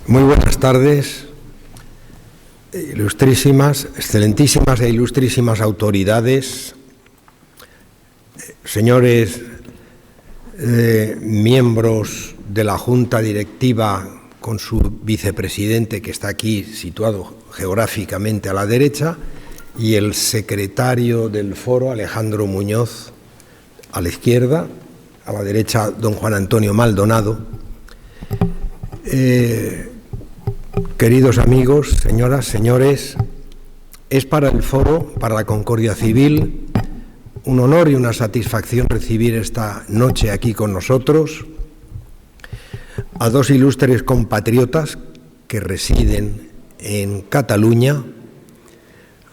Muy buenas tardes, ilustrísimas, excelentísimas e ilustrísimas autoridades, señores miembros de la Junta Directiva con su vicepresidente, que está aquí situado geográficamente a la derecha, y el secretario del foro, Alejandro Muñoz, a la izquierda, a la derecha, don Juan Antonio Maldonado. Queridos amigos, señoras, señores, es para el Foro, para la Concordia Civil, un honor y una satisfacción recibir esta noche aquí con nosotros a dos ilustres compatriotas que residen en Cataluña.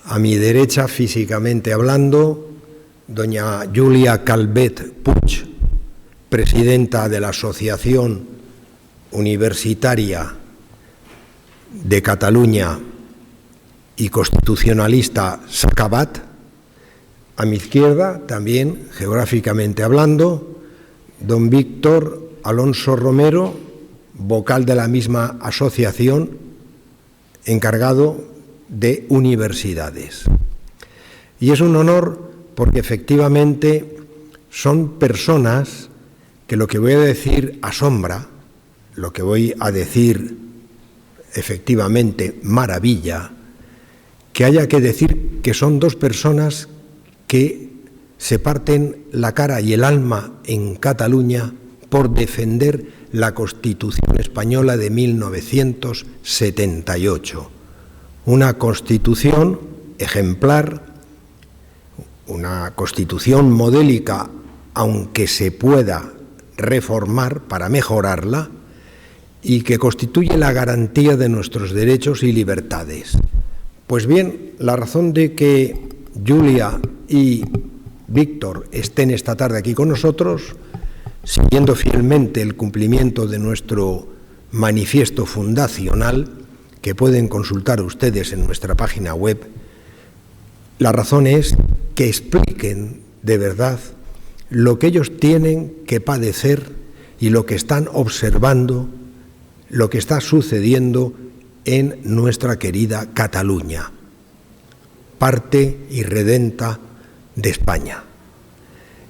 A mi derecha, físicamente hablando, doña Júlia Calvet Puig, presidenta de la Asociación Universitaria de Cataluña y constitucionalista SACABAT. A mi izquierda, también geográficamente hablando, don Víctor Alonso Romero, vocal de la misma asociación, encargado de universidades. Y es un honor porque efectivamente son personas que lo que voy a decir asombra, lo que voy a decir efectivamente maravilla, que haya que decir que son dos personas que se parten la cara y el alma en Cataluña por defender la Constitución española de 1978. Una Constitución ejemplar, una Constitución modélica, aunque se pueda reformar para mejorarla, y que constituye la garantía de nuestros derechos y libertades. Pues bien, la razón de que Júlia y Víctor estén esta tarde aquí con nosotros, siguiendo fielmente el cumplimiento de nuestro manifiesto fundacional, que pueden consultar ustedes en nuestra página web, la razón es que expliquen de verdad lo que ellos tienen que padecer y lo que están observando, lo que está sucediendo en nuestra querida Cataluña, parte irredenta de España.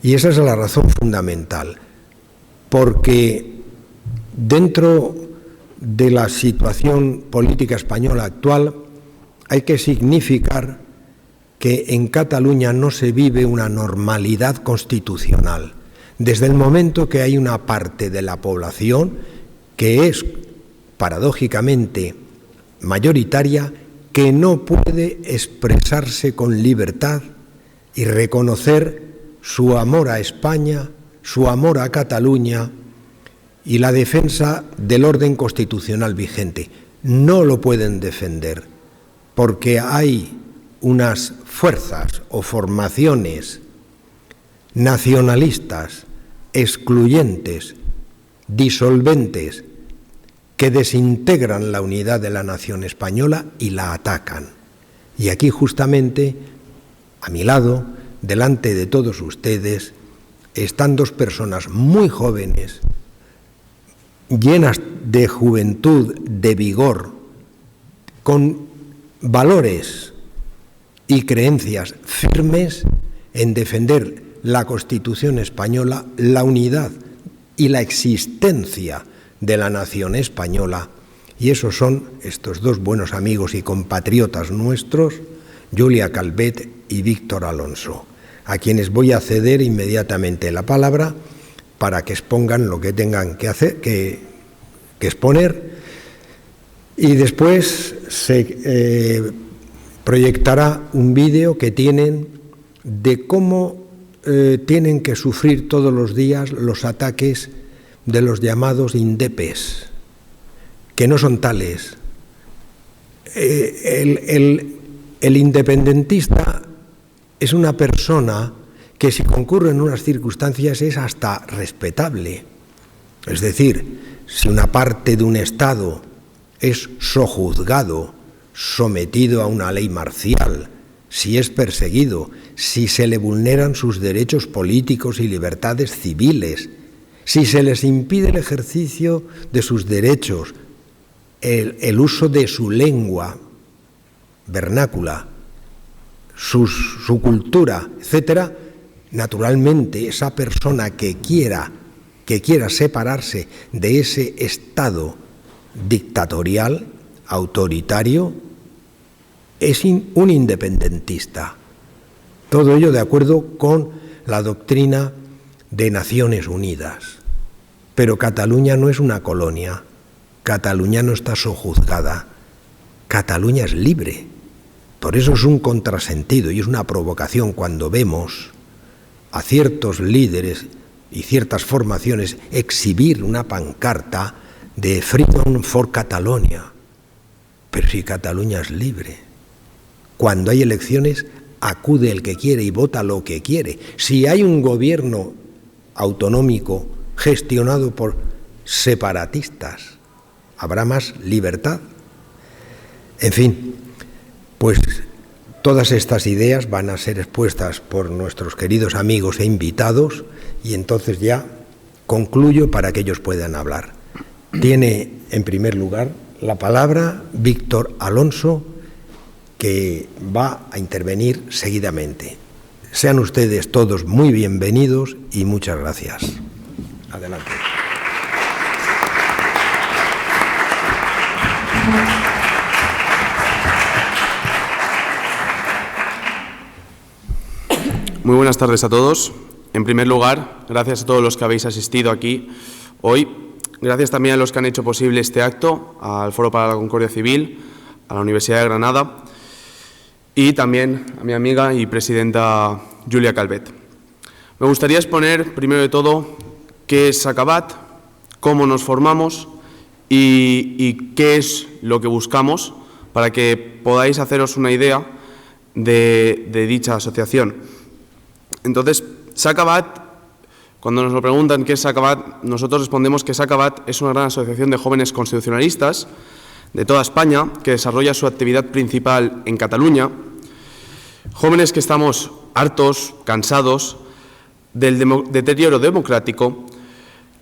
Y esa es la razón fundamental, porque dentro de la situación política española actual hay que significar que en Cataluña no se vive una normalidad constitucional, desde el momento que hay una parte de la población que es paradójicamente mayoritaria, que no puede expresarse con libertad y reconocer su amor a España, su amor a Cataluña y la defensa del orden constitucional vigente. No lo pueden defender porque hay unas fuerzas o formaciones nacionalistas, excluyentes, disolventes, que desintegran la unidad de la nación española y la atacan. Y aquí justamente, a mi lado, delante de todos ustedes, están dos personas muy jóvenes, llenas de juventud, de vigor, con valores y creencias firmes en defender la Constitución española, la unidad y la existencia de la nación española, y esos son estos dos buenos amigos y compatriotas nuestros, Júlia Calvet y Víctor Alonso, a quienes voy a ceder inmediatamente la palabra para que expongan lo que tengan que hacer, que exponer, y después se proyectará un vídeo que tienen de cómo tienen que sufrir todos los días los ataques de los llamados indepes, que no son tales. El independentista es una persona que, si concurre en unas circunstancias, es hasta respetable. Es decir, si una parte de un Estado es sojuzgado, sometido a una ley marcial, si es perseguido, si se le vulneran sus derechos políticos y libertades civiles, si se les impide el ejercicio de sus derechos el uso de su lengua vernácula, su cultura, etcétera, naturalmente esa persona que quiera separarse de ese Estado dictatorial, autoritario, es un independentista. Todo ello de acuerdo con la doctrina de Naciones Unidas. Pero Cataluña no es una colonia, Cataluña no está sojuzgada, Cataluña es libre. Por eso es un contrasentido y es una provocación cuando vemos a ciertos líderes y ciertas formaciones exhibir una pancarta de Freedom for Catalonia. Pero si Cataluña es libre, cuando hay elecciones acude el que quiere y vota lo que quiere. Si hay un gobierno autonómico gestionado por separatistas, habrá más libertad. En fin, pues todas estas ideas van a ser expuestas por nuestros queridos amigos e invitados y entonces ya concluyo para que ellos puedan hablar. Tiene, en primer lugar, la palabra Víctor Alonso, que va a intervenir seguidamente. Sean ustedes todos muy bienvenidos y muchas gracias. Adelante. Muy buenas tardes a todos. En primer lugar, gracias a todos los que habéis asistido aquí hoy. Gracias también a los que han hecho posible este acto, al Foro para la Concordia Civil, a la Universidad de Granada y también a mi amiga y presidenta Julia Calvet. Me gustaría exponer, primero de todo, qué es Sacabad, cómo nos formamos y qué es lo que buscamos para que podáis haceros una idea de dicha asociación. Entonces, Sacabad, cuando nos lo preguntan qué es Sacabad, nosotros respondemos que Sacabad es una gran asociación de jóvenes constitucionalistas de toda España que desarrolla su actividad principal en Cataluña. Jóvenes que estamos hartos, cansados del deterioro democrático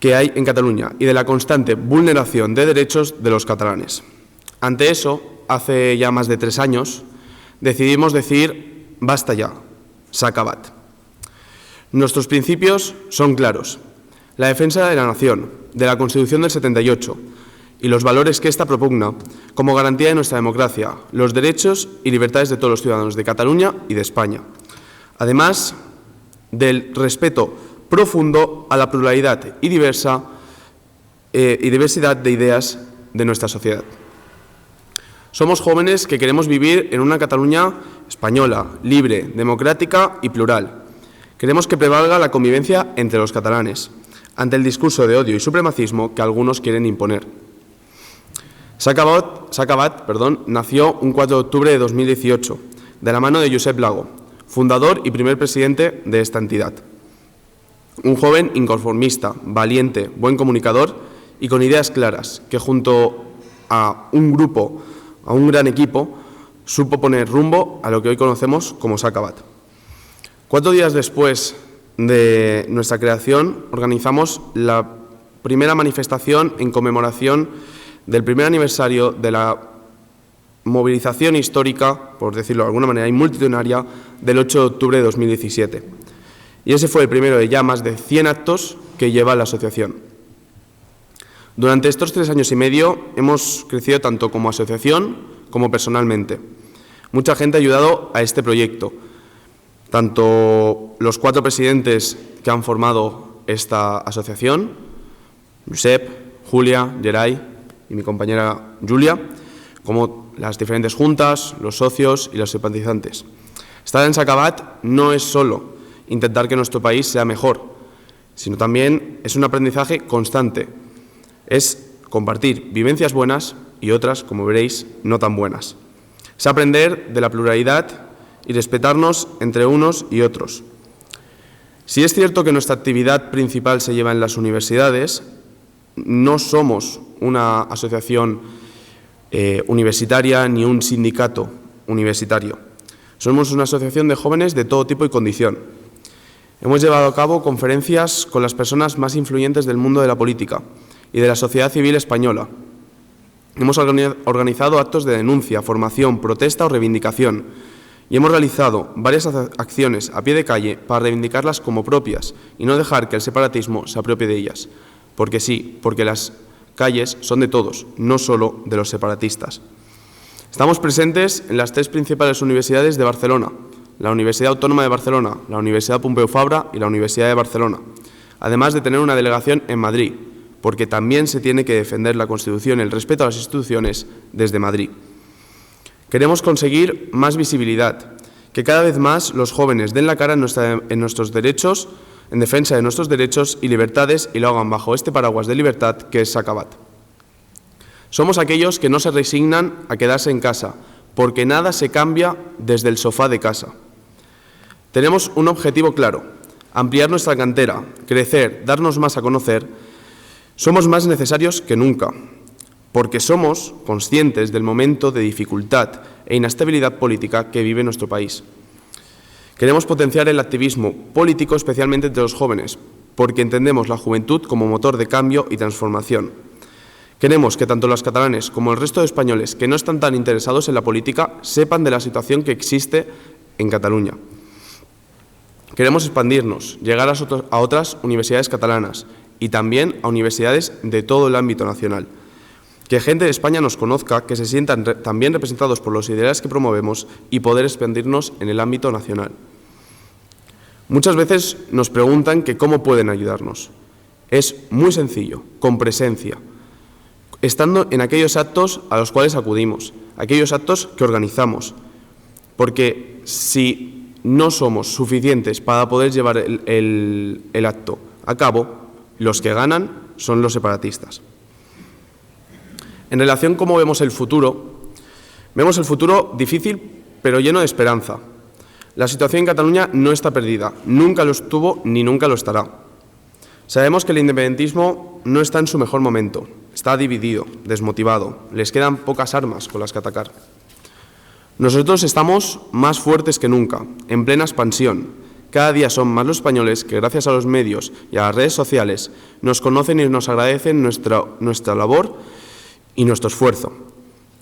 que hay en Cataluña y de la constante vulneración de derechos de los catalanes. Ante eso, hace ya más de 3 años, decidimos decir basta ya, Sacabad. Nuestros principios son claros: la defensa de la nación, de la Constitución del 78 y los valores que ésta propugna como garantía de nuestra democracia, los derechos y libertades de todos los ciudadanos de Cataluña y de España, además del respeto profundo a la pluralidad y diversidad de ideas de nuestra sociedad. Somos jóvenes que queremos vivir en una Cataluña española, libre, democrática y plural. Queremos que prevalga la convivencia entre los catalanes, ante el discurso de odio y supremacismo que algunos quieren imponer. Sacabad nació un 4 de octubre de 2018, de la mano de Josep Lago, fundador y primer presidente de esta entidad. Un joven inconformista, valiente, buen comunicador y con ideas claras, que junto a un grupo, a un gran equipo, supo poner rumbo a lo que hoy conocemos como Sacabad. 4 días después de nuestra creación, organizamos la primera manifestación en conmemoración del primer aniversario de la movilización histórica, por decirlo de alguna manera, y multitudinaria del 8 de octubre de 2017. Y ese fue el primero de ya más de 100 actos que lleva la asociación. Durante estos 3 años y medio hemos crecido tanto como asociación como personalmente. Mucha gente ha ayudado a este proyecto. Tanto los 4 presidentes que han formado esta asociación, Josep, Julia, Geray y mi compañera Julia, como las diferentes juntas, los socios y los simpatizantes. Estar en Sacabad no es solo intentar que nuestro país sea mejor, sino también es un aprendizaje constante. Es compartir vivencias buenas y otras, como veréis, no tan buenas. Es aprender de la pluralidad y respetarnos entre unos y otros. Si es cierto que nuestra actividad principal se lleva en las universidades, no somos una asociación universitaria ni un sindicato universitario. Somos una asociación de jóvenes de todo tipo y condición. Hemos llevado a cabo conferencias con las personas más influyentes del mundo de la política y de la sociedad civil española. Hemos organizado actos de denuncia, formación, protesta o reivindicación y hemos realizado varias acciones a pie de calle para reivindicarlas como propias y no dejar que el separatismo se apropie de ellas. Porque sí, porque las calles son de todos, no solo de los separatistas. Estamos presentes en las 3 principales universidades de Barcelona, la Universidad Autónoma de Barcelona, la Universidad Pompeu Fabra y la Universidad de Barcelona, además de tener una delegación en Madrid, porque también se tiene que defender la Constitución y el respeto a las instituciones desde Madrid. Queremos conseguir más visibilidad, que cada vez más los jóvenes den la cara en nuestros derechos, en defensa de nuestros derechos y libertades y lo hagan bajo este paraguas de libertad que es Sakabat. Somos aquellos que no se resignan a quedarse en casa, porque nada se cambia desde el sofá de casa. Tenemos un objetivo claro: ampliar nuestra cantera, crecer, darnos más a conocer. Somos más necesarios que nunca, porque somos conscientes del momento de dificultad e inestabilidad política que vive nuestro país. Queremos potenciar el activismo político, especialmente entre los jóvenes, porque entendemos la juventud como motor de cambio y transformación. Queremos que tanto los catalanes como el resto de españoles que no están tan interesados en la política sepan de la situación que existe en Cataluña. Queremos expandirnos, llegar a otras universidades catalanas y también a universidades de todo el ámbito nacional. Que gente de España nos conozca, que se sientan también representados por los ideales que promovemos y poder expandirnos en el ámbito nacional. Muchas veces nos preguntan que cómo pueden ayudarnos. Es muy sencillo, con presencia, estando en aquellos actos a los cuales acudimos, aquellos actos que organizamos, porque si no somos suficientes para poder llevar el acto a cabo, los que ganan son los separatistas. En relación a cómo vemos el futuro difícil pero lleno de esperanza. La situación en Cataluña no está perdida, nunca lo estuvo ni nunca lo estará. Sabemos que el independentismo no está en su mejor momento, está dividido, desmotivado, les quedan pocas armas con las que atacar. Nosotros estamos más fuertes que nunca, en plena expansión. Cada día son más los españoles que, gracias a los medios y a las redes sociales, nos conocen y nos agradecen nuestra labor y nuestro esfuerzo.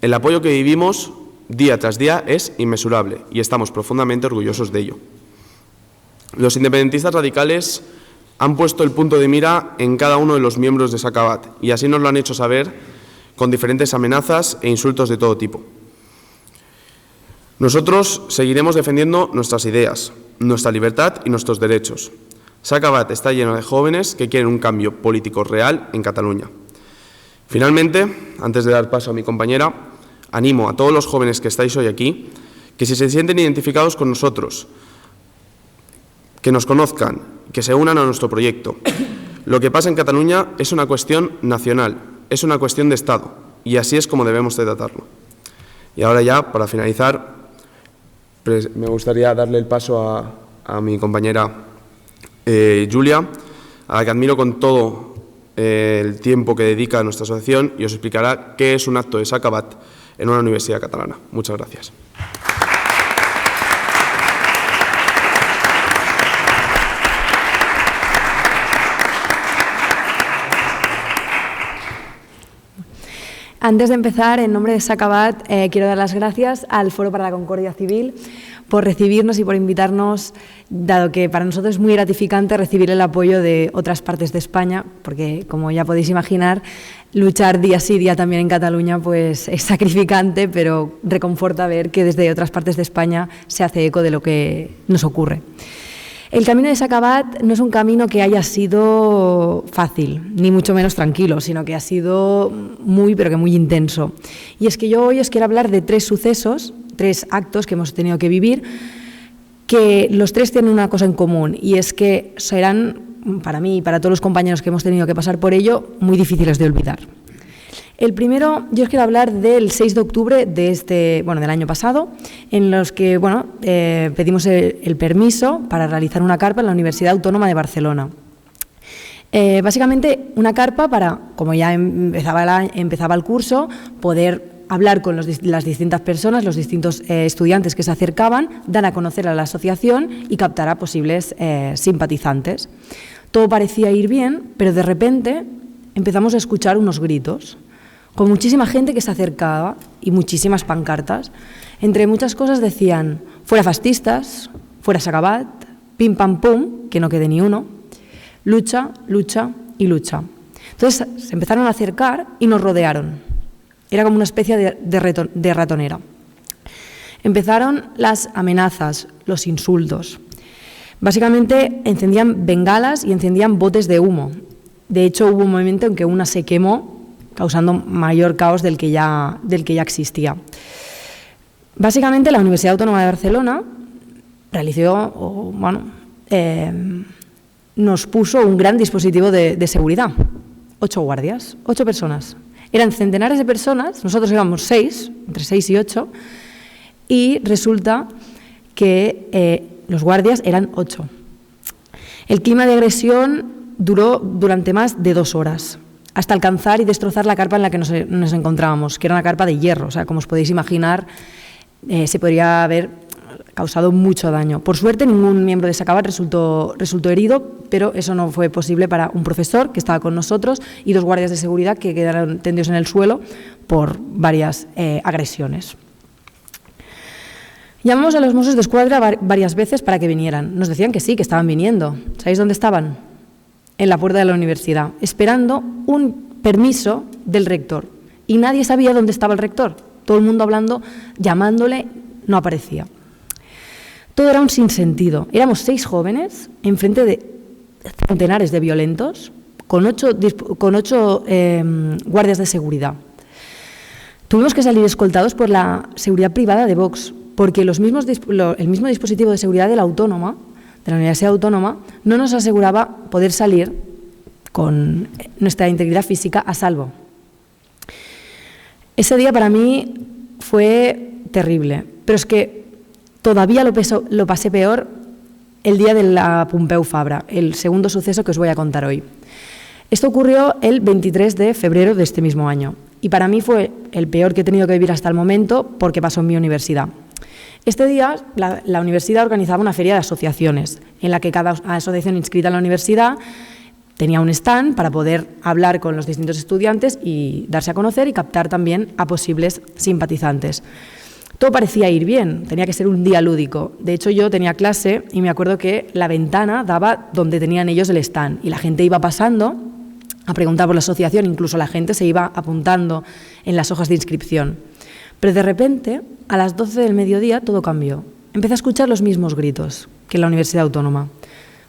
El apoyo que vivimos día tras día es inmesurable y estamos profundamente orgullosos de ello. Los independentistas radicales han puesto el punto de mira en cada uno de los miembros de Sakabat y así nos lo han hecho saber con diferentes amenazas e insultos de todo tipo. Nosotros seguiremos defendiendo nuestras ideas, nuestra libertad y nuestros derechos. Sakabat está lleno de jóvenes que quieren un cambio político real en Cataluña. Finalmente, antes de dar paso a mi compañera, animo a todos los jóvenes que estáis hoy aquí, que si se sienten identificados con nosotros, que nos conozcan, que se unan a nuestro proyecto. Lo que pasa en Cataluña es una cuestión nacional, es una cuestión de Estado, y así es como debemos de tratarlo. Y ahora ya, para finalizar, me gustaría darle el paso a mi compañera Julia, a la que admiro con todo el tiempo que dedica a nuestra asociación y os explicará qué es un acto de Sakabat en una universidad catalana. Muchas gracias. Antes de empezar, en nombre de Sakabat, quiero dar las gracias al Foro para la Concordia Civil por recibirnos y por invitarnos, dado que para nosotros es muy gratificante recibir el apoyo de otras partes de España, porque, como ya podéis imaginar, luchar día sí día también en Cataluña pues, es sacrificante, pero reconforta ver que desde otras partes de España se hace eco de lo que nos ocurre. El camino de Sakabat no es un camino que haya sido fácil, ni mucho menos tranquilo, sino que ha sido muy, pero que muy intenso. Y es que yo hoy os quiero hablar de 3 sucesos, 3 actos que hemos tenido que vivir, que los 3 tienen una cosa en común, y es que serán, para mí y para todos los compañeros que hemos tenido que pasar por ello, muy difíciles de olvidar. El primero, yo os quiero hablar del 6 de octubre del año pasado, en los que pedimos el permiso para realizar una carpa en la Universidad Autónoma de Barcelona. Básicamente una carpa para, como ya empezaba el curso, poder hablar con las distintas personas, los distintos estudiantes que se acercaban, dar a conocer a la asociación y captar a posibles simpatizantes. Todo parecía ir bien, pero de repente empezamos a escuchar unos gritos con muchísima gente que se acercaba y muchísimas pancartas. Entre muchas cosas decían, fuera fascistas, fuera Sacabát, pim pam pum, que no quede ni uno, lucha, lucha y lucha. Entonces se empezaron a acercar y nos rodearon. Era como una especie de ratonera. Empezaron las amenazas, los insultos. Básicamente encendían bengalas y encendían botes de humo. De hecho, hubo un momento en que una se quemó, causando mayor caos del que ya existía. Básicamente, la Universidad Autónoma de Barcelona nos puso un gran dispositivo de seguridad. 8 guardias, 8 personas. Eran centenares de personas, nosotros éramos 6, entre 6 y 8, y resulta que los guardias eran 8. El clima de agresión duró durante más de 2 horas, hasta alcanzar y destrozar la carpa en la que nos encontrábamos, que era una carpa de hierro. O sea, como os podéis imaginar, se podría haber causado mucho daño. Por suerte, ningún miembro de Sacabát resultó herido, pero eso no fue posible para un profesor que estaba con nosotros y 2 guardias de seguridad que quedaron tendidos en el suelo por varias agresiones. Llamamos a los Mossos d'Esquadra varias veces para que vinieran. Nos decían que sí, que estaban viniendo. ¿Sabéis dónde estaban? En la puerta de la universidad, esperando un permiso del rector. Y nadie sabía dónde estaba el rector. Todo el mundo hablando, llamándole, no aparecía. Todo era un sinsentido. Éramos 6 jóvenes enfrente de centenares de violentos con 8 guardias de seguridad. Tuvimos que salir escoltados por la seguridad privada de Vox, porque el mismo dispositivo de seguridad de la Autónoma, de la Universidad Autónoma, no nos aseguraba poder salir con nuestra integridad física a salvo. Ese día para mí fue terrible, pero es que todavía lo pasé peor el día de la Pompeu Fabra, el segundo suceso que os voy a contar hoy. Esto ocurrió el 23 de febrero de este mismo año y para mí fue el peor que he tenido que vivir hasta el momento porque pasó en mi universidad. Este día la universidad organizaba una feria de asociaciones en la que cada asociación inscrita en la universidad tenía un stand para poder hablar con los distintos estudiantes y darse a conocer y captar también a posibles simpatizantes. Todo parecía ir bien, tenía que ser un día lúdico. De hecho, yo tenía clase y me acuerdo que la ventana daba donde tenían ellos el stand y la gente iba pasando a preguntar por la asociación, incluso la gente se iba apuntando en las hojas de inscripción. Pero de repente, a las 12 del mediodía, todo cambió. Empecé a escuchar los mismos gritos que en la Universidad Autónoma.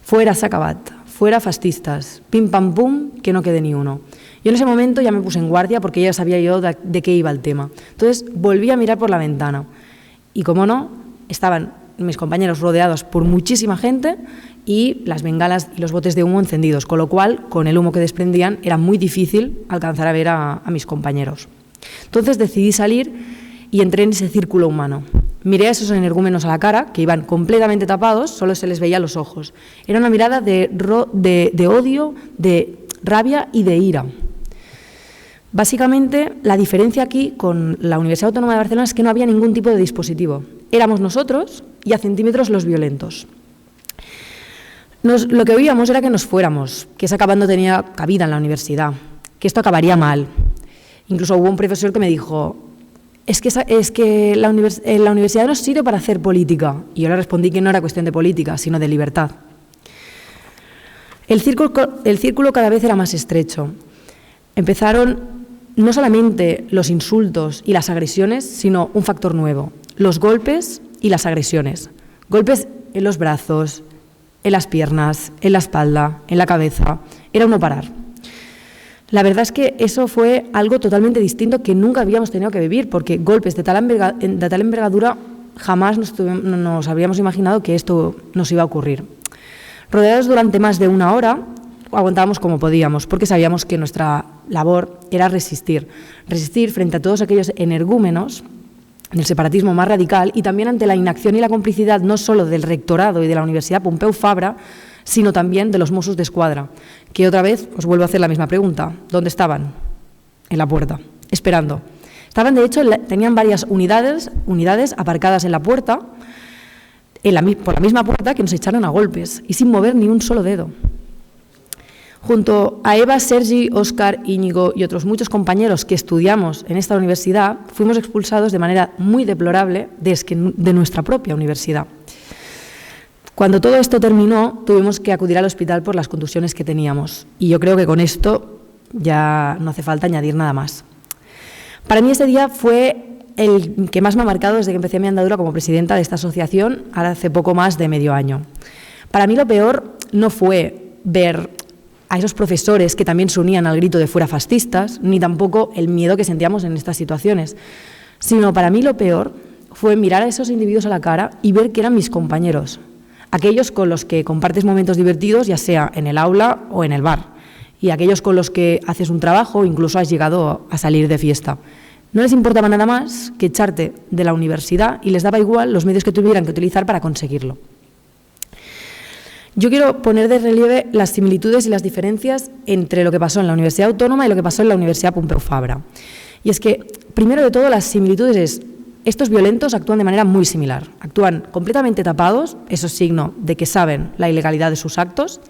Fuera Sacabát, fuera fascistas, pim pam pum, que no quede ni uno. Yo en ese momento ya me puse en guardia porque ya sabía yo de qué iba el tema. Entonces volví a mirar por la ventana y, como no, estaban mis compañeros rodeados por muchísima gente y las bengalas y los botes de humo encendidos, con lo cual, con el humo que desprendían, era muy difícil alcanzar a ver a mis compañeros. Entonces decidí salir y entré en ese círculo humano. Miré a esos energúmenos a la cara, que iban completamente tapados, solo se les veía los ojos. Era una mirada de odio, de rabia y de ira. Básicamente, la diferencia aquí con la Universidad Autónoma de Barcelona es que no había ningún tipo de dispositivo. Éramos nosotros y a centímetros los violentos. Lo que oíamos era que nos fuéramos, que Sacabát no tenía cabida en la universidad, que esto acabaría mal. Incluso hubo un profesor que me dijo, es que la universidad no sirve para hacer política. Y yo le respondí que no era cuestión de política, sino de libertad. El círculo cada vez era más estrecho. Empezaron no solamente los insultos y las agresiones, sino un factor nuevo, los golpes y las agresiones. Golpes en los brazos, en las piernas, en la espalda, en la cabeza. Era un no parar. La verdad es que eso fue algo totalmente distinto que nunca habíamos tenido que vivir, porque golpes de tal envergadura jamás nos habríamos imaginado que esto nos iba a ocurrir. Rodeados durante más de 1 hora, aguantábamos como podíamos, porque sabíamos que nuestra labor era resistir frente a todos aquellos energúmenos del separatismo más radical y también ante la inacción y la complicidad no solo del rectorado y de la Universidad Pompeu Fabra, sino también de los Mossos d'Esquadra, que otra vez os vuelvo a hacer la misma pregunta. ¿Dónde estaban? En la puerta, esperando. Estaban, de hecho, tenían varias unidades aparcadas en la puerta, por la misma puerta, que nos echaron a golpes y sin mover ni un solo dedo. Junto a Eva, Sergi, Óscar, Íñigo y otros muchos compañeros que estudiamos en esta universidad, fuimos expulsados de manera muy deplorable de nuestra propia universidad. Cuando todo esto terminó, tuvimos que acudir al hospital por las contusiones que teníamos. Y yo creo que con esto ya no hace falta añadir nada más. Para mí ese día fue el que más me ha marcado desde que empecé mi andadura como presidenta de esta asociación, ahora hace poco más de medio año. Para mí lo peor no fue ver a esos profesores que también se unían al grito de fuera fascistas, ni tampoco el miedo que sentíamos en estas situaciones, sino para mí lo peor fue mirar a esos individuos a la cara y ver que eran mis compañeros, aquellos con los que compartes momentos divertidos, ya sea en el aula o en el bar, y aquellos con los que haces un trabajo o incluso has llegado a salir de fiesta. No les importaba nada más que echarte de la universidad y les daba igual los medios que tuvieran que utilizar para conseguirlo. Yo quiero poner de relieve las similitudes y las diferencias entre lo que pasó en la Universidad Autónoma y lo que pasó en la Universidad Pompeu Fabra. Y es que, primero de todo, las similitudes es: estos violentos actúan de manera muy similar. Actúan completamente tapados, eso es signo de que saben la ilegalidad de sus actos,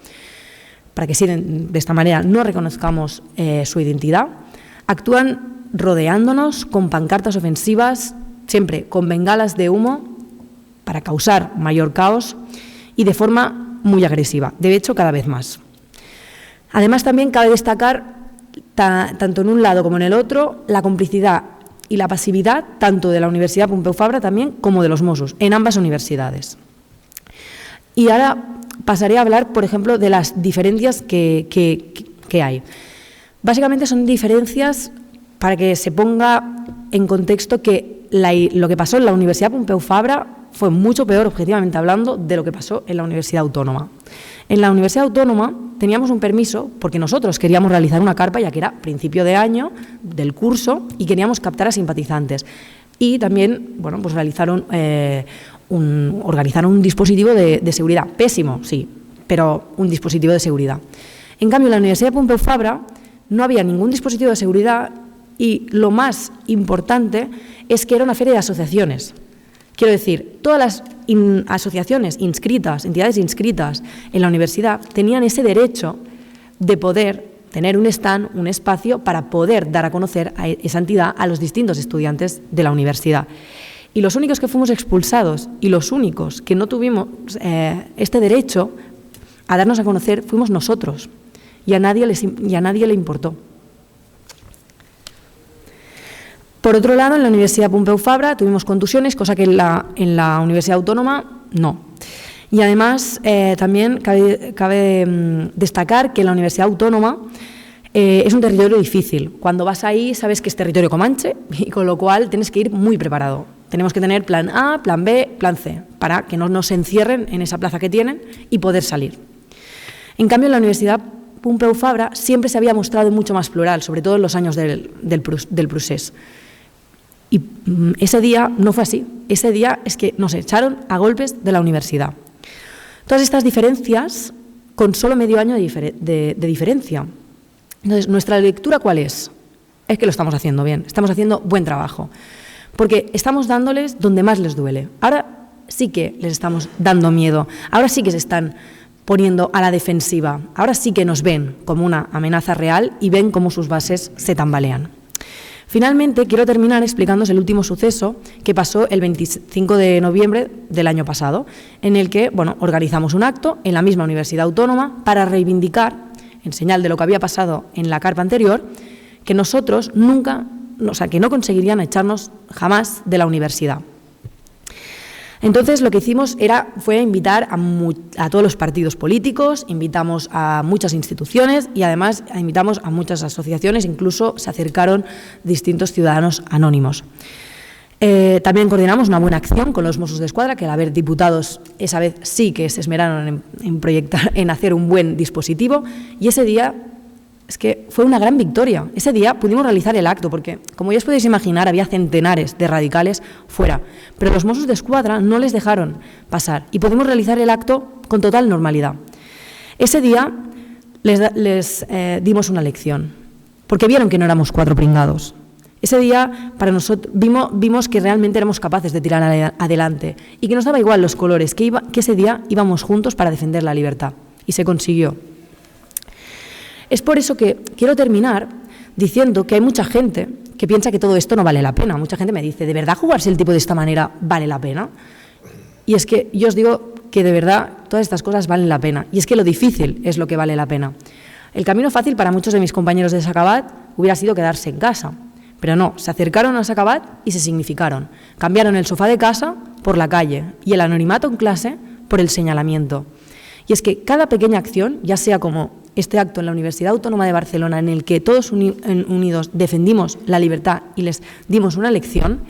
para que de esta manera no reconozcamos su identidad. Actúan rodeándonos con pancartas ofensivas, siempre con bengalas de humo, para causar mayor caos y de forma muy agresiva, de hecho cada vez más. Además también cabe destacar, tanto en un lado como en el otro, la complicidad y la pasividad tanto de la Universidad Pompeu Fabra también como de los Mossos, en ambas universidades. Y ahora pasaré a hablar, por ejemplo, de las diferencias que hay. Básicamente son diferencias para que se ponga en contexto que lo que pasó en la Universidad Pompeu Fabra fue mucho peor, objetivamente hablando, de lo que pasó en la Universidad Autónoma. En la Universidad Autónoma teníamos un permiso porque nosotros queríamos realizar una carpa, ya que era principio de año del curso, y queríamos captar a simpatizantes. Y también, bueno, pues organizaron un dispositivo de seguridad. Pésimo, sí, pero un dispositivo de seguridad. En cambio, en la Universidad Pompeu Fabra no había ningún dispositivo de seguridad y lo más importante es que era una feria de asociaciones. Quiero decir, todas las asociaciones inscritas, entidades inscritas en la universidad, tenían ese derecho de poder tener un stand, un espacio para poder dar a conocer a esa entidad a los distintos estudiantes de la universidad. Y los únicos que fuimos expulsados y los únicos que no tuvimos este derecho a darnos a conocer fuimos nosotros, y a nadie le importó. Por otro lado, en la Universidad Pompeu Fabra tuvimos contusiones, cosa que en la Universidad Autónoma no. Y además también cabe destacar que en la Universidad Autónoma es un territorio difícil. Cuando vas ahí sabes que es territorio comanche y con lo cual tienes que ir muy preparado. Tenemos que tener plan A, plan B, plan C, para que no nos encierren en esa plaza que tienen y poder salir. En cambio, en la Universidad Pompeu Fabra siempre se había mostrado mucho más plural, sobre todo en los años del procés. Y ese día no fue así. Ese día es que nos echaron a golpes de la universidad. Todas estas diferencias con solo medio año de diferencia. Entonces, ¿nuestra lectura cuál es? Es que lo estamos haciendo bien, estamos haciendo buen trabajo. Porque estamos dándoles donde más les duele. Ahora sí que les estamos dando miedo. Ahora sí que se están poniendo a la defensiva. Ahora sí que nos ven como una amenaza real y ven cómo sus bases se tambalean. Finalmente, quiero terminar explicándoos el último suceso que pasó el 25 de noviembre del año pasado, en el que organizamos un acto en la misma Universidad Autónoma para reivindicar, en señal de lo que había pasado en la carpa anterior, que nosotros que no conseguirían echarnos jamás de la universidad. Entonces, lo que hicimos fue invitar a todos los partidos políticos, invitamos a muchas instituciones y además invitamos a muchas asociaciones, incluso se acercaron distintos ciudadanos anónimos. También coordinamos una buena acción con los Mossos d'Esquadra, que al haber diputados esa vez sí que se esmeraron en hacer un buen dispositivo, y ese día es que fue una gran victoria. Ese día pudimos realizar el acto porque, como ya os podéis imaginar, había centenares de radicales fuera, pero los Mossos d'Esquadra no les dejaron pasar y pudimos realizar el acto con total normalidad. Ese día les dimos una lección, porque vieron que no éramos cuatro pringados. Ese día para nosotros vimos que realmente éramos capaces de tirar adelante y que nos daba igual los colores, que ese día íbamos juntos para defender la libertad, y se consiguió. Es por eso que quiero terminar diciendo que hay mucha gente que piensa que todo esto no vale la pena. Mucha gente me dice, ¿de verdad jugarse el tipo de esta manera vale la pena? Y es que yo os digo que de verdad todas estas cosas valen la pena. Y es que lo difícil es lo que vale la pena. El camino fácil para muchos de mis compañeros de Sacabat hubiera sido quedarse en casa. Pero no, se acercaron a Sacabat y se significaron. Cambiaron el sofá de casa por la calle y el anonimato en clase por el señalamiento. Y es que cada pequeña acción, ya sea como este acto en la Universidad Autónoma de Barcelona, en el que todos unidos defendimos la libertad y les dimos una lección,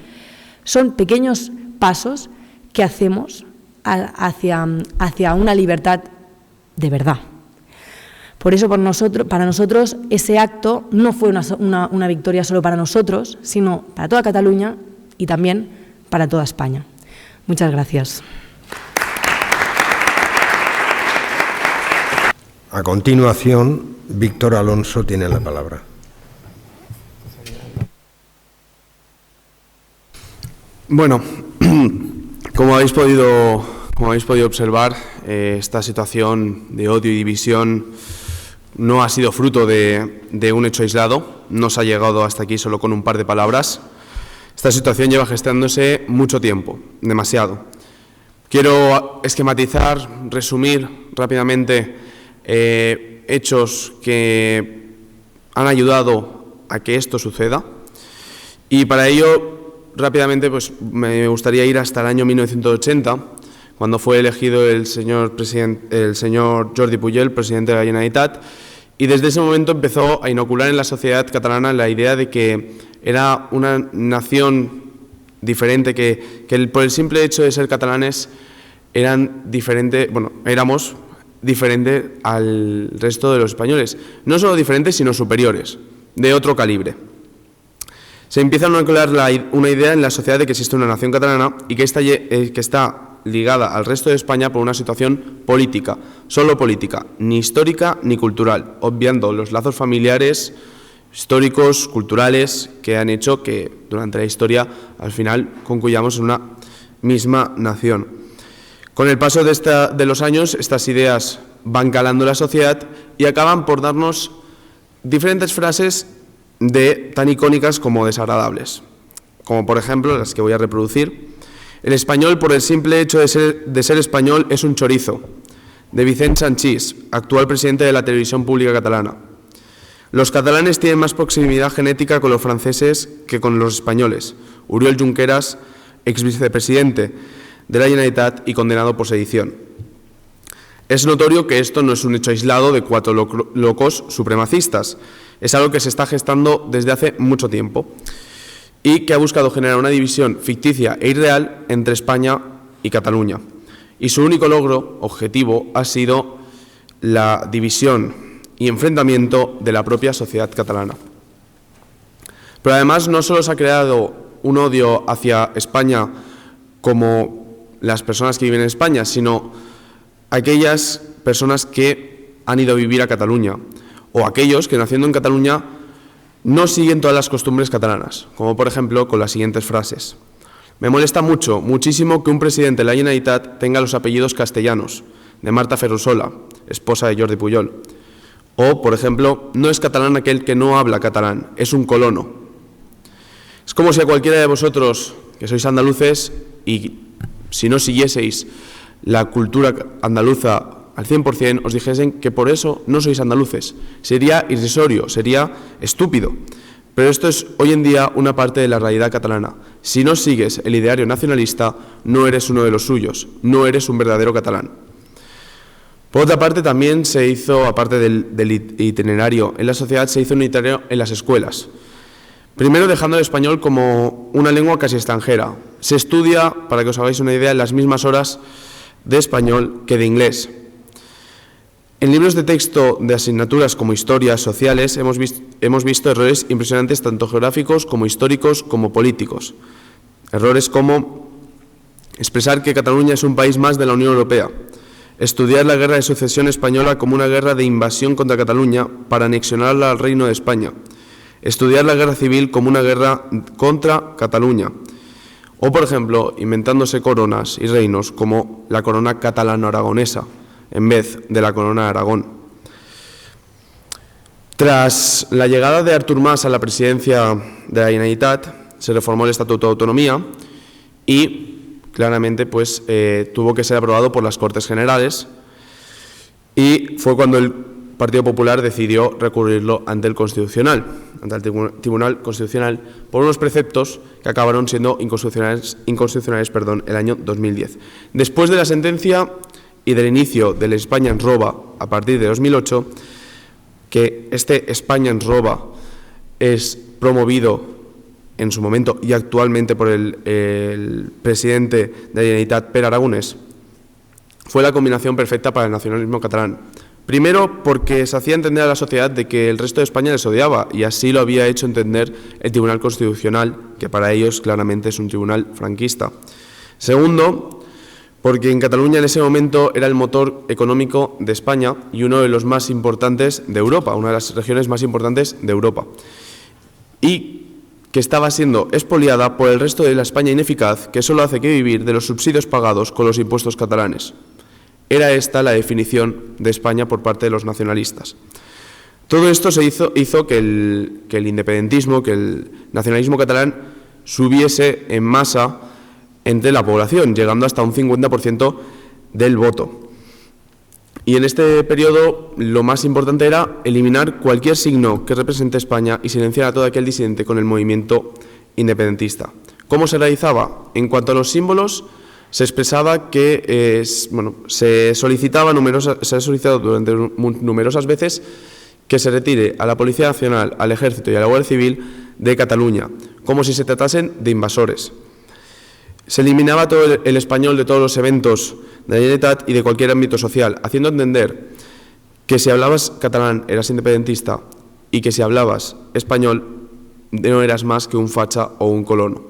son pequeños pasos que hacemos hacia una libertad de verdad. Por eso para nosotros ese acto no fue una victoria solo para nosotros, sino para toda Cataluña y también para toda España. Muchas gracias. A continuación, Víctor Alonso tiene la palabra. Bueno, como habéis podido observar, esta situación de odio y división no ha sido fruto de un hecho aislado, no se ha llegado hasta aquí solo con un par de palabras. Esta situación lleva gestándose mucho tiempo, demasiado. Quiero esquematizar, resumir rápidamente hechos que han ayudado a que esto suceda, y para ello rápidamente pues me gustaría ir hasta el año 1980, cuando fue elegido el señor Jordi Pujol, presidente de la Generalitat, y desde ese momento empezó a inocular en la sociedad catalana la idea de que era una nación diferente, que por el simple hecho de ser catalanes éramos diferentes al resto de los españoles. No solo diferentes, sino superiores, de otro calibre. Se empieza a inocular una idea en la sociedad de que existe una nación catalana y que está ligada al resto de España por una situación política, solo política, ni histórica ni cultural, obviando los lazos familiares, históricos, culturales, que han hecho que durante la historia al final concluyamos en una misma nación. Con el paso de los años, estas ideas van calando en la sociedad y acaban por darnos diferentes frases tan icónicas como desagradables, como por ejemplo las que voy a reproducir. El español, por el simple hecho de ser español, es un chorizo, de Vicent Sanchís, actual presidente de la televisión pública catalana. Los catalanes tienen más proximidad genética con los franceses que con los españoles. Oriol Junqueras, ex vicepresidente de la Generalitat y condenado por sedición. Es notorio que esto no es un hecho aislado de 4 locos supremacistas. Es algo que se está gestando desde hace mucho tiempo y que ha buscado generar una división ficticia e irreal entre España y Cataluña. Y su único objetivo ha sido la división y enfrentamiento de la propia sociedad catalana. Pero además no solo se ha creado un odio hacia España como las personas que viven en España, sino aquellas personas que han ido a vivir a Cataluña, o aquellos que, naciendo en Cataluña, no siguen todas las costumbres catalanas, como por ejemplo con las siguientes frases. Me molesta muchísimo que un presidente de la Generalitat tenga los apellidos castellanos, de Marta Ferrusola, esposa de Jordi Pujol. O, por ejemplo, no es catalán aquel que no habla catalán, es un colono. Es como si a cualquiera de vosotros, que sois andaluces, y si no siguieseis la cultura andaluza al 100%, os dijesen que por eso no sois andaluces. Sería irrisorio, sería estúpido. Pero esto es hoy en día una parte de la realidad catalana. Si no sigues el ideario nacionalista, no eres uno de los suyos, no eres un verdadero catalán. Por otra parte, también se hizo, aparte del itinerario en la sociedad, se hizo un itinerario en las escuelas. Primero, dejando el español como una lengua casi extranjera. Se estudia, para que os hagáis una idea, en las mismas horas de español que de inglés. En libros de texto de asignaturas como historias sociales hemos visto errores impresionantes tanto geográficos como históricos como políticos. Errores como expresar que Cataluña es un país más de la Unión Europea, estudiar la guerra de sucesión española como una guerra de invasión contra Cataluña para anexionarla al Reino de España, estudiar la guerra civil como una guerra contra Cataluña, o por ejemplo, inventándose coronas y reinos como la corona catalano-aragonesa, en vez de la corona de Aragón. Tras la llegada de Artur Mas a la presidencia de la Generalitat, se reformó el Estatuto de Autonomía y claramente pues, tuvo que ser aprobado por las Cortes Generales, y fue cuando el Partido Popular decidió recurrirlo ante el Constitucional, ante el Tribunal Constitucional, por unos preceptos que acabaron siendo inconstitucionales el año 2010. Después de la sentencia y del inicio del España ens roba a partir de 2008, que este España ens roba es promovido en su momento y actualmente por el presidente de la Generalitat, Pere Aragonès, fue la combinación perfecta para el nacionalismo catalán. Primero, porque se hacía entender a la sociedad de que el resto de España les odiaba, y así lo había hecho entender el Tribunal Constitucional, que para ellos claramente es un tribunal franquista. Segundo, porque en Cataluña en ese momento era el motor económico de España y uno de los más importantes de Europa, una de las regiones más importantes de Europa, y que estaba siendo expoliada por el resto de la España ineficaz, que solo hace que vivir de los subsidios pagados con los impuestos catalanes. Era esta la definición de España por parte de los nacionalistas. Todo esto hizo que el independentismo, que el nacionalismo catalán subiese en masa entre la población, llegando hasta un 50% del voto. Y en este periodo lo más importante era eliminar cualquier signo que represente España y silenciar a todo aquel disidente con el movimiento independentista. ¿Cómo se realizaba? En cuanto a los símbolos, se expresaba que se ha solicitado durante numerosas veces que se retire a la Policía Nacional, al Ejército y a la Guardia Civil de Cataluña, como si se tratasen de invasores. Se eliminaba todo el español de todos los eventos de la Generalitat y de cualquier ámbito social, haciendo entender que si hablabas catalán eras independentista y que si hablabas español no eras más que un facha o un colono.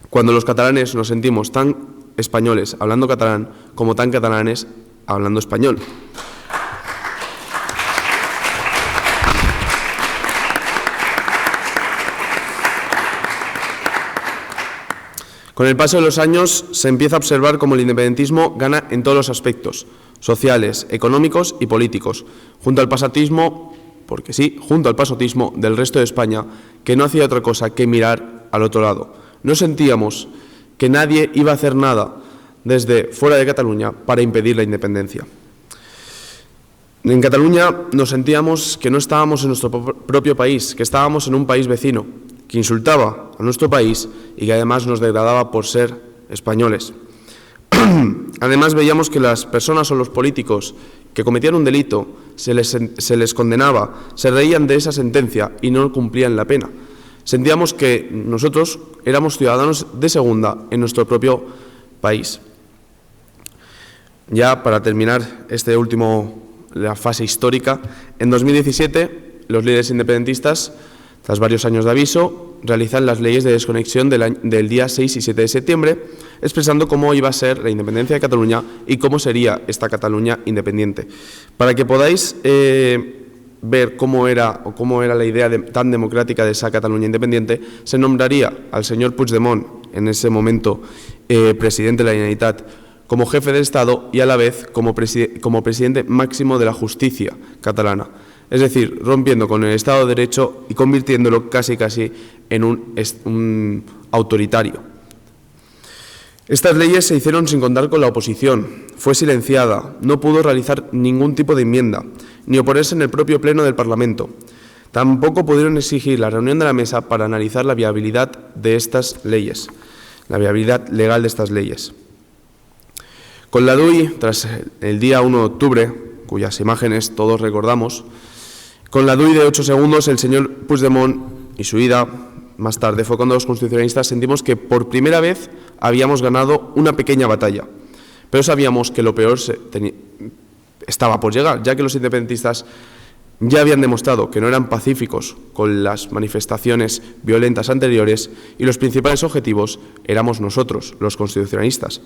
Cuando los catalanes nos sentimos tan españoles hablando catalán como tan catalanes hablando español. Con el paso de los años se empieza a observar cómo el independentismo gana en todos los aspectos, sociales, económicos y políticos, junto al pasotismo del resto de España, que no hacía otra cosa que mirar al otro lado. No sentíamos que nadie iba a hacer nada desde fuera de Cataluña para impedir la independencia. En Cataluña nos sentíamos que no estábamos en nuestro propio país, que estábamos en un país vecino, que insultaba a nuestro país y que además nos degradaba por ser españoles. Además veíamos que las personas o los políticos que cometían un delito se les condenaba, se reían de esa sentencia y no cumplían la pena. Sentíamos que nosotros éramos ciudadanos de segunda en nuestro propio país. Ya para terminar la fase histórica, en 2017 los líderes independentistas, tras varios años de aviso, realizan las leyes de desconexión del día 6 y 7 de septiembre, expresando cómo iba a ser la independencia de Cataluña y cómo sería esta Cataluña independiente. Para que podáis ver cómo era la idea tan democrática de esa Cataluña independiente, se nombraría al señor Puigdemont, en ese momento presidente de la Generalitat, como jefe del Estado y a la vez como presidente máximo de la justicia catalana. Es decir, rompiendo con el Estado de Derecho y convirtiéndolo casi en un autoritario. Estas leyes se hicieron sin contar con la oposición, fue silenciada, no pudo realizar ningún tipo de enmienda, ni oponerse en el propio pleno del Parlamento. Tampoco pudieron exigir la reunión de la mesa para analizar la viabilidad de estas leyes, la viabilidad legal de estas leyes. Con la DUI, tras el día 1 de octubre, cuyas imágenes todos recordamos, con la DUI de 8 segundos, el señor Puigdemont y su ida más tarde fue cuando los constitucionalistas sentimos que por primera vez habíamos ganado una pequeña batalla. Pero sabíamos que lo peor estaba por llegar, ya que los independentistas ya habían demostrado que no eran pacíficos con las manifestaciones violentas anteriores y los principales objetivos éramos nosotros, los constitucionalistas.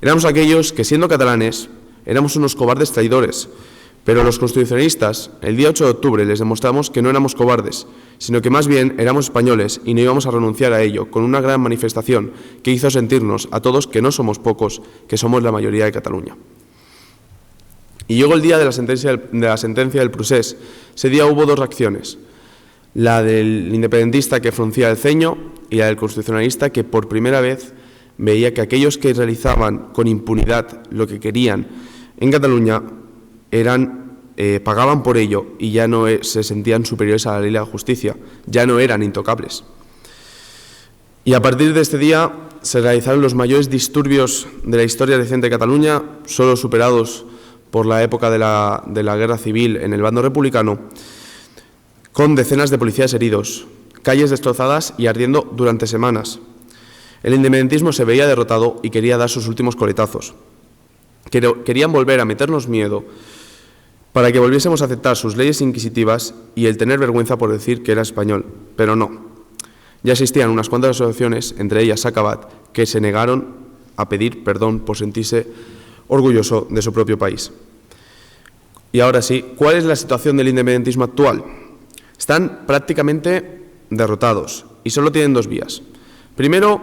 Éramos aquellos que, siendo catalanes, éramos unos cobardes traidores. Pero los constitucionalistas, el día 8 de octubre, les demostramos que no éramos cobardes, sino que más bien éramos españoles y no íbamos a renunciar a ello, con una gran manifestación que hizo sentirnos a todos que no somos pocos, que somos la mayoría de Cataluña. Y llegó el día de la sentencia del procés. Ese día hubo dos reacciones, la del independentista que fruncía el ceño y la del constitucionalista que por primera vez veía que aquellos que realizaban con impunidad lo que querían en Cataluña pagaban por ello y ya no se sentían superiores a la ley y la justicia, ya no eran intocables. Y a partir de este día se realizaron los mayores disturbios de la historia reciente de Cataluña, solo superados por la época de la guerra civil en el bando republicano, con decenas de policías heridos, calles destrozadas y ardiendo durante semanas. El independentismo se veía derrotado y quería dar sus últimos coletazos. Querían volver a meternos miedo para que volviésemos a aceptar sus leyes inquisitivas y el tener vergüenza por decir que era español, pero no. Ya existían unas cuantas asociaciones, entre ellas Sacabat, que se negaron a pedir perdón por sentirse orgulloso de su propio país. Y ahora sí, ¿cuál es la situación del independentismo actual? Están prácticamente derrotados y solo tienen dos vías. Primero,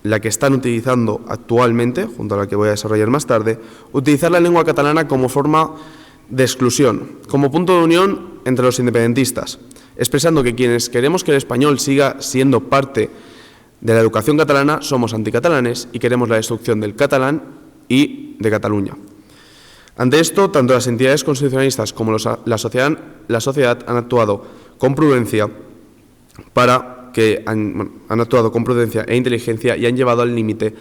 la que están utilizando actualmente, junto a la que voy a desarrollar más tarde, utilizar la lengua catalana como forma de exclusión, como punto de unión entre los independentistas, expresando que quienes queremos que el español siga siendo parte de la educación catalana somos anticatalanes y queremos la destrucción del catalán y de Cataluña. Ante esto, tanto las entidades constitucionalistas como la sociedad han actuado con prudencia han actuado con prudencia e inteligencia y han llevado al límite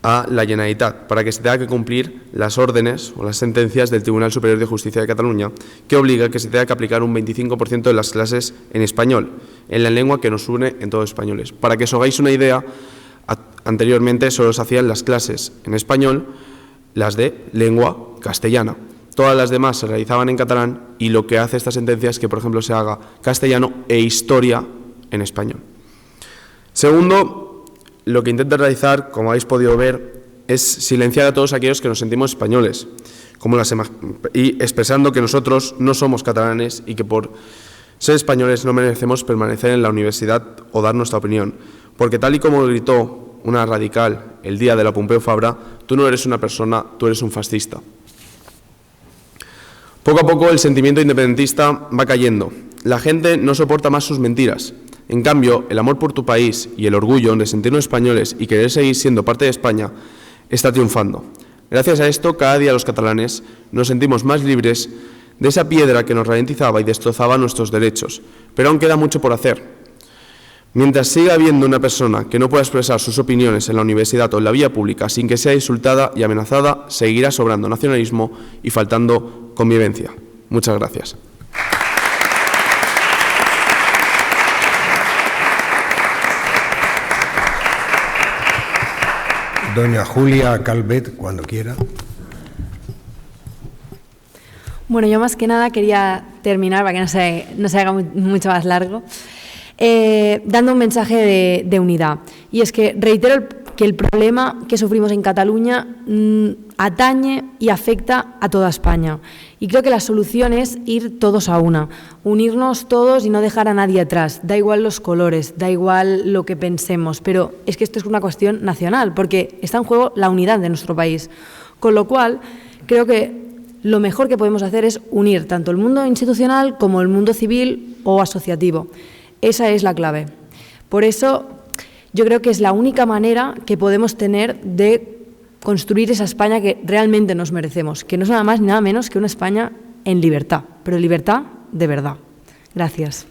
a la Generalitat para que se tenga que cumplir las órdenes o las sentencias del Tribunal Superior de Justicia de Cataluña, que obliga a que se tenga que aplicar un 25% de las clases en español, en la lengua que nos une en todos los españoles. Para que os hagáis una idea, anteriormente solo se hacían las clases en español, las de lengua castellana. Todas las demás se realizaban en catalán y lo que hace esta sentencia es que, por ejemplo, se haga castellano e historia en español. Segundo, lo que intenta realizar, como habéis podido ver, es silenciar a todos aquellos que nos sentimos españoles, y expresando que nosotros no somos catalanes y que por ser españoles no merecemos permanecer en la universidad o dar nuestra opinión, porque tal y como gritó una radical el día de la Pompeu Fabra, tú no eres una persona, tú eres un fascista. Poco a poco el sentimiento independentista va cayendo. La gente no soporta más sus mentiras. En cambio, el amor por tu país y el orgullo de sentirnos españoles y querer seguir siendo parte de España está triunfando. Gracias a esto, cada día los catalanes nos sentimos más libres de esa piedra que nos ralentizaba y destrozaba nuestros derechos. Pero aún queda mucho por hacer. Mientras siga habiendo una persona que no pueda expresar sus opiniones en la universidad o en la vía pública sin que sea insultada y amenazada, seguirá sobrando nacionalismo y faltando convivencia. Muchas gracias. Doña Julia Calvet, cuando quiera. Bueno, yo más que nada quería terminar, para que no se haga mucho más largo, dando un mensaje de unidad. Y es que reitero que el problema que sufrimos en Cataluña atañe y afecta a toda España. Y creo que la solución es ir todos a una, unirnos todos y no dejar a nadie atrás. Da igual los colores, da igual lo que pensemos, pero es que esto es una cuestión nacional, porque está en juego la unidad de nuestro país. Con lo cual, creo que lo mejor que podemos hacer es unir tanto el mundo institucional como el mundo civil o asociativo. Esa es la clave. Por eso, yo creo que es la única manera que podemos tener de construir esa España que realmente nos merecemos, que no es nada más ni nada menos que una España en libertad, pero libertad de verdad. Gracias.